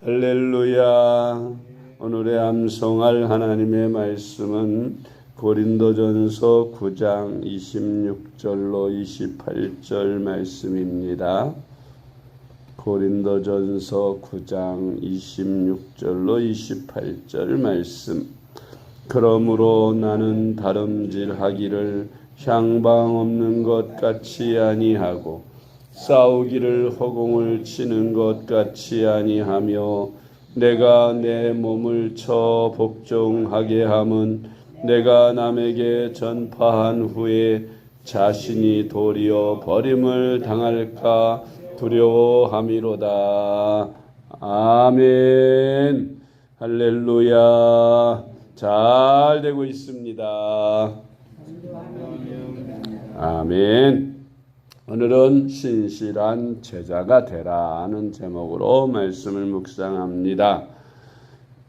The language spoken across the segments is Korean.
할렐루야. 오늘의 암송할 하나님의 말씀은 고린도전서 9장 26절로 28절 말씀입니다. 고린도전서 9장 26절로 28절 말씀. 그러므로 나는 다름질하기를 향방 없는 것 같이 아니하고 싸우기를 허공을 치는 것 같이 아니하며 내가 내 몸을 쳐 복종하게 함은 내가 남에게 전파한 후에 자신이 도리어 버림을 당할까 두려워함이로다. 아멘. 할렐루야. 잘 되고 있습니다. 아멘. 오늘은 신실한 제자가 되라 하는 제목으로 말씀을 묵상합니다.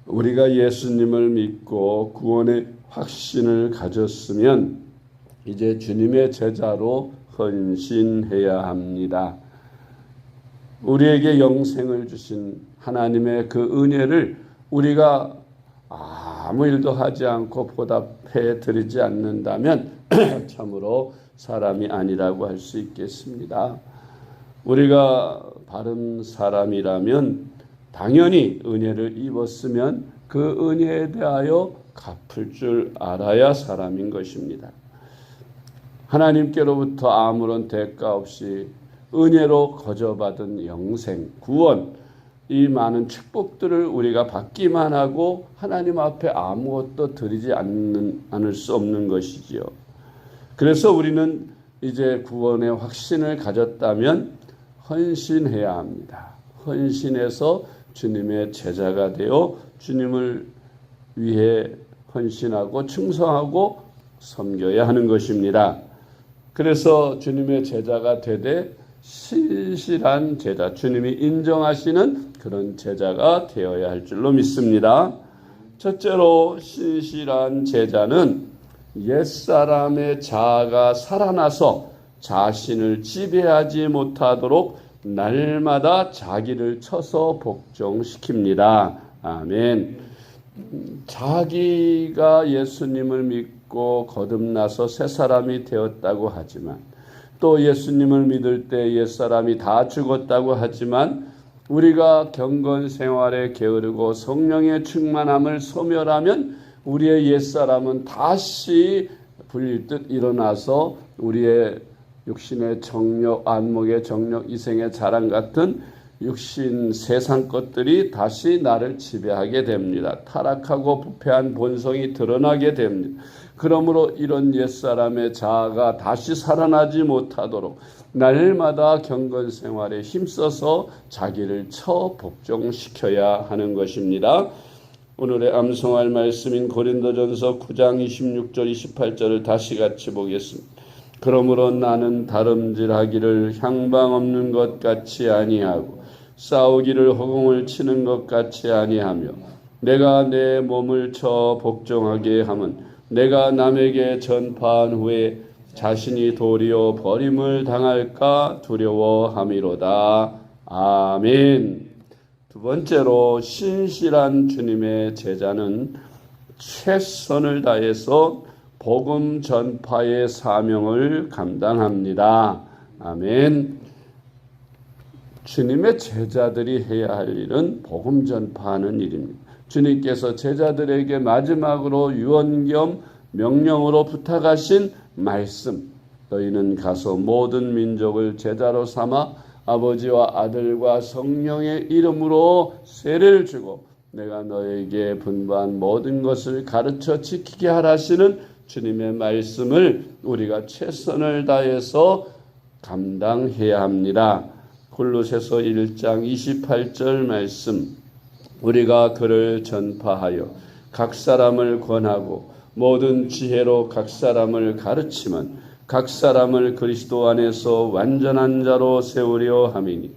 우리가 예수님을 믿고 구원의 확신을 가졌으면 이제 주님의 제자로 헌신해야 합니다. 우리에게 영생을 주신 하나님의 그 은혜를 우리가 아무 일도 하지 않고 보답해 드리지 않는다면 참으로 사람이 아니라고 할 수 있겠습니다. 우리가 바른 사람이라면 당연히 은혜를 입었으면 그 은혜에 대하여 갚을 줄 알아야 사람인 것입니다. 하나님께로부터 아무런 대가 없이 은혜로 거저받은 영생, 구원, 이 많은 축복들을 우리가 받기만 하고 하나님 앞에 아무것도 드리지 않을 수 없는 것이지요. 그래서 우리는 이제 구원의 확신을 가졌다면 헌신해야 합니다. 헌신해서 주님의 제자가 되어 주님을 위해 헌신하고 충성하고 섬겨야 하는 것입니다. 그래서 주님의 제자가 되되 신실한 제자, 주님이 인정하시는 그런 제자가 되어야 할 줄로 믿습니다. 첫째로 신실한 제자는 옛사람의 자아가 살아나서 자신을 지배하지 못하도록 날마다 자기를 쳐서 복종시킵니다. 아멘. 자기가 예수님을 믿고 거듭나서 새 사람이 되었다고 하지만 또 예수님을 믿을 때 옛사람이 다 죽었다고 하지만 우리가 경건 생활에 게으르고 성령의 충만함을 소멸하면 우리의 옛사람은 다시 불일듯 일어나서 우리의 육신의 정욕, 안목의 정욕, 이생의 자랑 같은 육신 세상 것들이 다시 나를 지배하게 됩니다. 타락하고 부패한 본성이 드러나게 됩니다. 그러므로 이런 옛사람의 자아가 다시 살아나지 못하도록 날마다 경건 생활에 힘써서 자기를 처 복종시켜야 하는 것입니다. 오늘의 암송할 말씀인 고린도전서 9장 26절 28절을 다시 같이 보겠습니다. 그러므로 나는 다름질하기를 향방 없는 것 같이 아니하고 싸우기를 허공을 치는 것 같이 아니하며 내가 내 몸을 쳐 복종하게 함은 내가 남에게 전파한 후에 자신이 도리어 버림을 당할까 두려워함이로다. 아멘. 두 번째로 신실한 주님의 제자는 최선을 다해서 복음 전파의 사명을 감당합니다. 아멘. 주님의 제자들이 해야 할 일은 복음 전파하는 일입니다. 주님께서 제자들에게 마지막으로 유언 겸 명령으로 부탁하신 말씀, 너희는 가서 모든 민족을 제자로 삼아 아버지와 아들과 성령의 이름으로 세례를 주고 내가 너에게 분부한 모든 것을 가르쳐 지키게 하라시는 주님의 말씀을 우리가 최선을 다해서 감당해야 합니다. 골로새서 1장 28절 말씀, 우리가 그를 전파하여 각 사람을 권하고 모든 지혜로 각 사람을 가르치면 각 사람을 그리스도 안에서 완전한 자로 세우려 함이니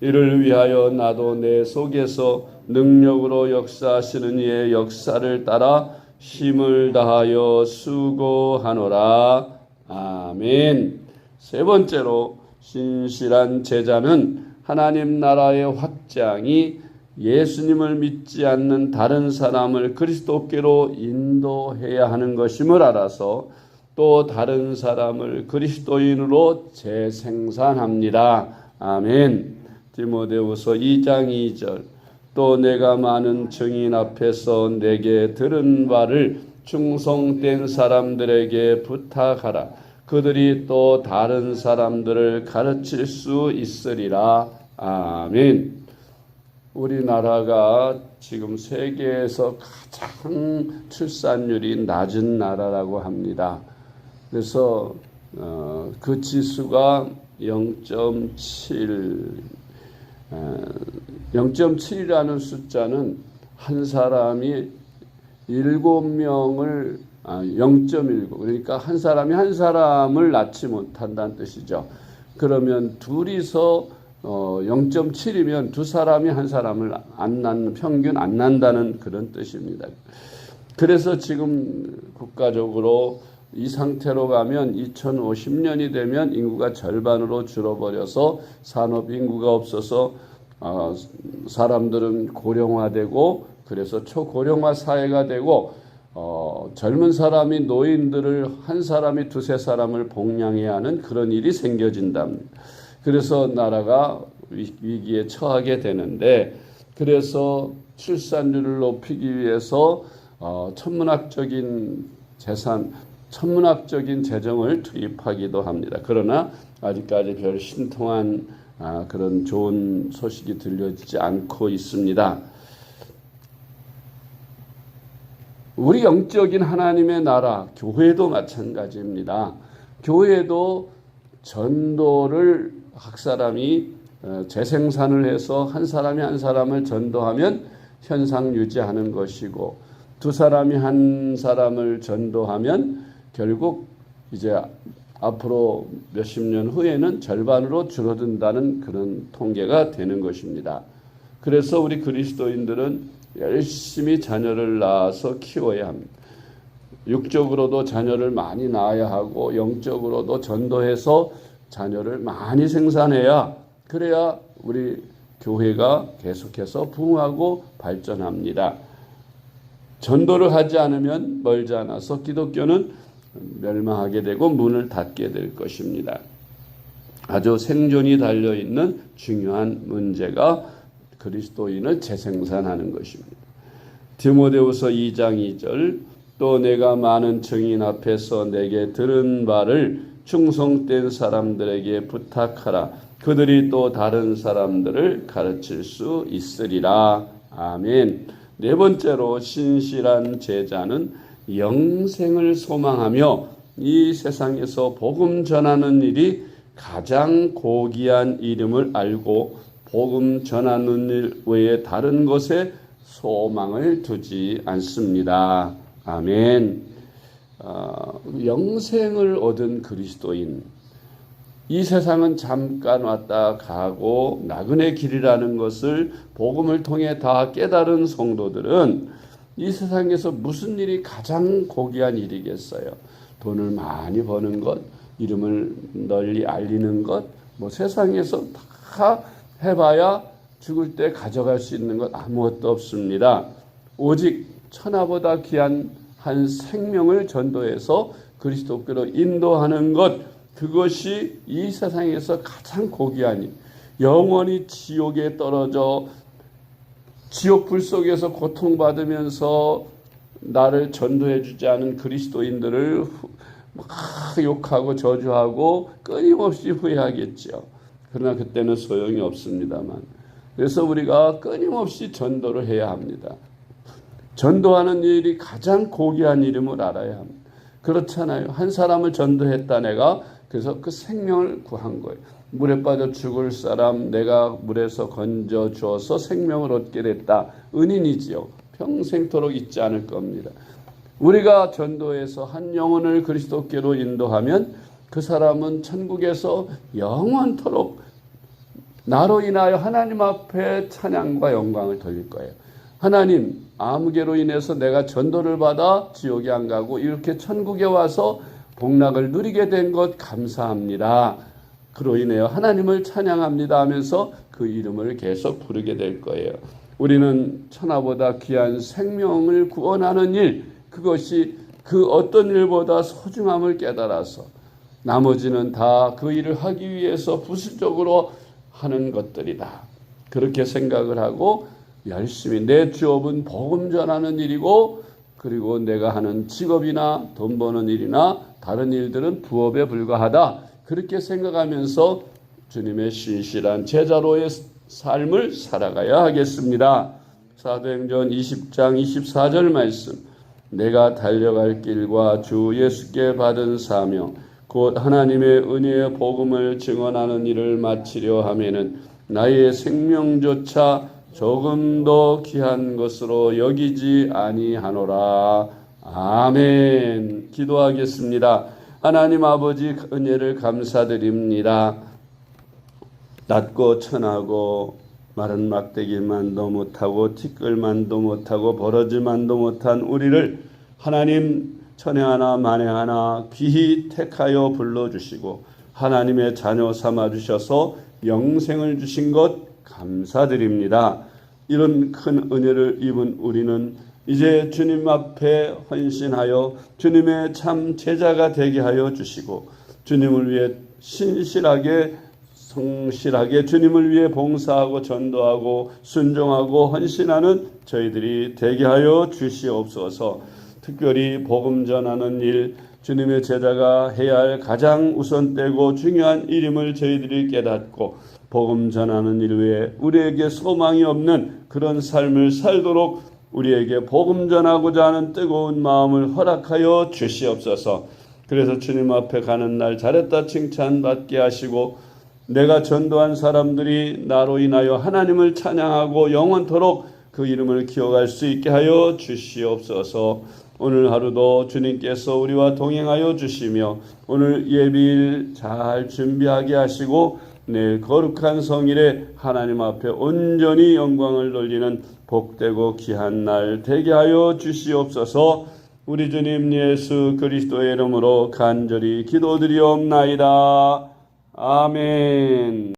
이를 위하여 나도 내 속에서 능력으로 역사하시는 이의 역사를 따라 힘을 다하여 수고하노라. 아멘. 세 번째로 신실한 제자는 하나님 나라의 확장이 예수님을 믿지 않는 다른 사람을 그리스도께로 인도해야 하는 것임을 알아서 또 다른 사람을 그리스도인으로 재생산합니다. 아멘. 디모데후서 2장 2절. 또 내가 많은 증인 앞에서 내게 들은 바를 충성된 사람들에게 부탁하라. 그들이 또 다른 사람들을 가르칠 수 있으리라. 아멘. 우리나라가 지금 세계에서 가장 출산율이 낮은 나라라고 합니다. 그래서 그 지수가 0.7이라는 숫자는 한 사람이 7명을 0.19 그러니까 한 사람이 한 사람을 낳지 못한다는 뜻이죠. 그러면 둘이서 0.7이면 두 사람이 한 사람을 안 낳는 평균 안 낳는다는 그런 뜻입니다. 그래서 지금 국가적으로 이 상태로 가면 2050년이 되면 인구가 절반으로 줄어버려서 산업 인구가 없어서 사람들은 고령화되고 그래서 초고령화 사회가 되고 젊은 사람이 노인들을 한 사람이 두세 사람을 복양해야 하는 그런 일이 생겨진답니다. 그래서 나라가 위기에 처하게 되는데 그래서 출산율을 높이기 위해서 천문학적인 재정을 투입하기도 합니다. 그러나 아직까지 별 신통한 그런 좋은 소식이 들려지지 않고 있습니다. 우리 영적인 하나님의 나라, 교회도 마찬가지입니다. 교회도 전도를 각 사람이 재생산을 해서 한 사람이 한 사람을 전도하면 현상 유지하는 것이고 두 사람이 한 사람을 전도하면 결국 이제 앞으로 몇십 년 후에는 절반으로 줄어든다는 그런 통계가 되는 것입니다. 그래서 우리 그리스도인들은 열심히 자녀를 낳아서 키워야 합니다. 육적으로도 자녀를 많이 낳아야 하고 영적으로도 전도해서 자녀를 많이 생산해야 그래야 우리 교회가 계속해서 부흥하고 발전합니다. 전도를 하지 않으면 멀지 않아서 기독교는 멸망하게 되고 문을 닫게 될 것입니다. 아주 생존이 달려있는 중요한 문제가 그리스도인을 재생산하는 것입니다. 디모데후서 2장 2절 또 내가 많은 증인 앞에서 내게 들은 바를 충성된 사람들에게 부탁하라. 그들이 또 다른 사람들을 가르칠 수 있으리라. 아멘. 네 번째로 신실한 제자는 영생을 소망하며 이 세상에서 복음 전하는 일이 가장 고귀한 이름을 알고 복음 전하는 일 외에 다른 것에 소망을 두지 않습니다. 아멘. 영생을 얻은 그리스도인. 이 세상은 잠깐 왔다 가고 나그네 길이라는 것을 복음을 통해 다 깨달은 성도들은 이 세상에서 무슨 일이 가장 고귀한 일이겠어요? 돈을 많이 버는 것, 이름을 널리 알리는 것, 뭐 세상에서 다 해봐야 죽을 때 가져갈 수 있는 것 아무것도 없습니다. 오직 천하보다 귀한 한 생명을 전도해서 그리스도께로 인도하는 것, 그것이 이 세상에서 가장 고귀한 일. 영원히 지옥에 떨어져 지옥 불 속에서 고통받으면서 나를 전도해 주지 않은 그리스도인들을 막 욕하고 저주하고 끊임없이 후회하겠죠. 그러나 그때는 소용이 없습니다만. 그래서 우리가 끊임없이 전도를 해야 합니다. 전도하는 일이 가장 고귀한 이름을 알아야 합니다. 그렇잖아요. 한 사람을 전도했다 내가. 그래서 그 생명을 구한 거예요. 물에 빠져 죽을 사람 내가 물에서 건져 주어서 생명을 얻게 됐다. 은인이지요. 평생토록 잊지 않을 겁니다. 우리가 전도해서 한 영혼을 그리스도께로 인도하면 그 사람은 천국에서 영원토록 나로 인하여 하나님 앞에 찬양과 영광을 돌릴 거예요. 하나님, 아무개로 인해서 내가 전도를 받아 지옥에 안 가고 이렇게 천국에 와서 복락을 누리게 된 것 감사합니다. 그로 인하여 하나님을 찬양합니다 하면서 그 이름을 계속 부르게 될 거예요. 우리는 천하보다 귀한 생명을 구원하는 일, 그것이 그 어떤 일보다 소중함을 깨달아서 나머지는 다 그 일을 하기 위해서 부수적으로 하는 것들이다. 그렇게 생각을 하고 열심히 내 주업은 복음 전하는 일이고, 그리고 내가 하는 직업이나 돈 버는 일이나 다른 일들은 부업에 불과하다. 그렇게 생각하면서 주님의 신실한 제자로의 삶을 살아가야 하겠습니다. 사도행전 20장 24절 말씀. 내가 달려갈 길과 주 예수께 받은 사명 곧 하나님의 은혜의 복음을 증언하는 일을 마치려 하면은 나의 생명조차 조금 더 귀한 것으로 여기지 아니하노라. 아멘. 기도하겠습니다. 하나님 아버지, 은혜를 감사드립니다. 낮고 천하고 마른 막대기만도 못하고 티끌만도 못하고 버러지만도 못한 우리를 하나님 천해 하나 만해 하나 귀히 택하여 불러주시고 하나님의 자녀 삼아주셔서 영생을 주신 것 감사드립니다. 이런 큰 은혜를 입은 우리는 이제 주님 앞에 헌신하여 주님의 참 제자가 되게 하여 주시고 주님을 위해 신실하게 성실하게 주님을 위해 봉사하고 전도하고 순종하고 헌신하는 저희들이 되게 하여 주시옵소서. 특별히 복음 전하는 일, 주님의 제자가 해야 할 가장 우선되고 중요한 일임을 저희들이 깨닫고 복음 전하는 일 외에 우리에게 소망이 없는 그런 삶을 살도록 우리에게 복음 전하고자 하는 뜨거운 마음을 허락하여 주시옵소서. 그래서 주님 앞에 가는 날 잘했다 칭찬받게 하시고 내가 전도한 사람들이 나로 인하여 하나님을 찬양하고 영원토록 그 이름을 기억할 수 있게 하여 주시옵소서. 오늘 하루도 주님께서 우리와 동행하여 주시며 오늘 예비일 잘 준비하게 하시고 내일 거룩한 성일에 하나님 앞에 온전히 영광을 돌리는 복되고 귀한 날 되게 하여 주시옵소서. 우리 주님 예수 그리스도의 이름으로 간절히 기도드리옵나이다. 아멘.